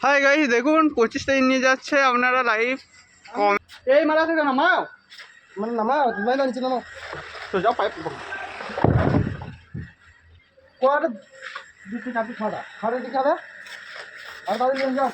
Hi guys, দেখুন 25টা নিয়ে যাচ্ছে আপনারা লাইভ কম। এই মারা থেকে নামাও, মানে নামাও, তুমি নিচে নামাও তো যাও। পাইপ কোয়াটা দুটো চারটে ছটা ছটা ঠিক হবে। আর তাহলে নিয়ে যাও।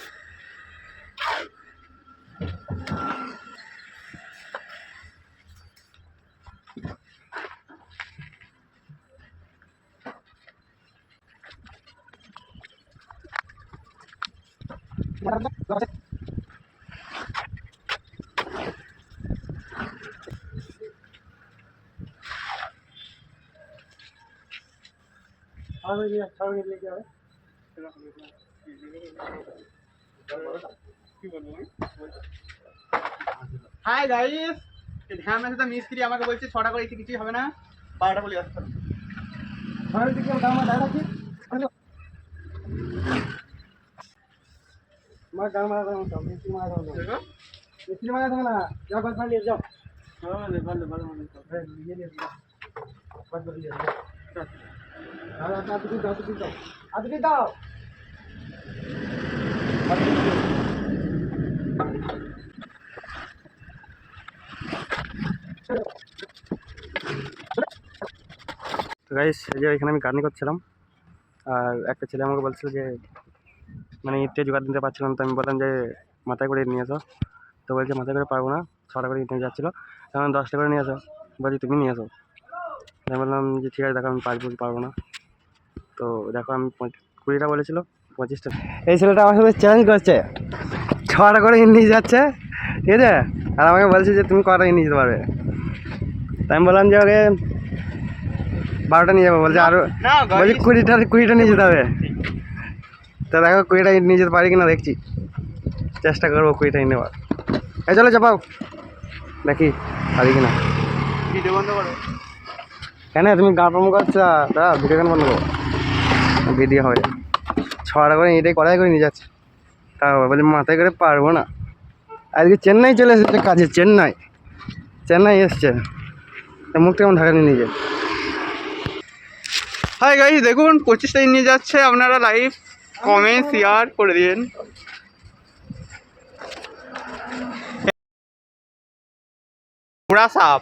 হাই গাইস, ধ্যান আছে তো মিস্ত্রি আমাকে বলছে 6টা করে এসে কিছুই হবে না, 12টা বলে আসতে হবে। ঘরের দিকে দাম দাঁড়া কি মার গান মারা দাও, তো মিস্ত্রি মারা দাও, দেখো মিস্ত্রি মারা দাও না, যাও বাদ নিয়ে যাও। হ্যাঁ লে ভালো ভালো ভালো হ্যাঁ নিয়ে নিয়ে যাও, বাদ নিয়ে যাও। আর আজকে দাও তো দাও, আজকে দাও। তো গাইস, এই যে এখানে আমি গার্নি করছিলাম, আর একটা ছেলে আমাকে বলছিল যে মানে ইটে জোগাড় দিতে পারছিলাম, তো আমি বললাম যে মাথায় করে নিয়ে আসো। তো বলছে মাথায় করে পারবো না, 6টা করে ইট নিয়ে যাচ্ছিলো, তখন 10টা করে নিয়ে আসো, বলছি তুমি নিয়ে আসো। আমি বললাম যে ঠিক আছে, দেখো আমি পারবো না। তো দেখো আমি 20টা বলেছিল, 25টা। এই ছেলেটা আমার সাথে চ্যালেঞ্জ করছে, 6টা করে ইট নিয়ে যাচ্ছে, ঠিক আছে, আর আমাকে বলছে যে তুমি কটা ইট নিয়ে যেতে পারবে। তাই আমি বললাম যে ওকে 12টা নিয়ে যাবো, বলছে আরো, বলছি 20টা নিয়ে যেতে হবে। তো দেখো 20টা ইট নিয়ে যেতে পারি কিনা দেখছি, চেষ্টা করবো 20টা ইট নেওয়ার। এই চলো চাপাও, দেখি পারি কিনা। ভিডিও বন্ধ করো কেন, তুমি গান প্রম করছো দাদা, ভিডিও কেন বন্ধ করো, ভিডিও হবে। 6টা করে এটাই কড়াই করে নিয়ে যাচ্ছে, তা বলছি মাথায় করে পারবো না। আজকে চেন্নাই চলে এসেছে কাজে, চেন্নাই এসছে, মুখ কেমন ঢাকা নিয়ে নিজে। হাই গাইস, দেখুন 25টা নিয়ে যাচ্ছে, আপনারা লাইভ কমেন্ট শেয়ার করে দিন। পুরা সাপ।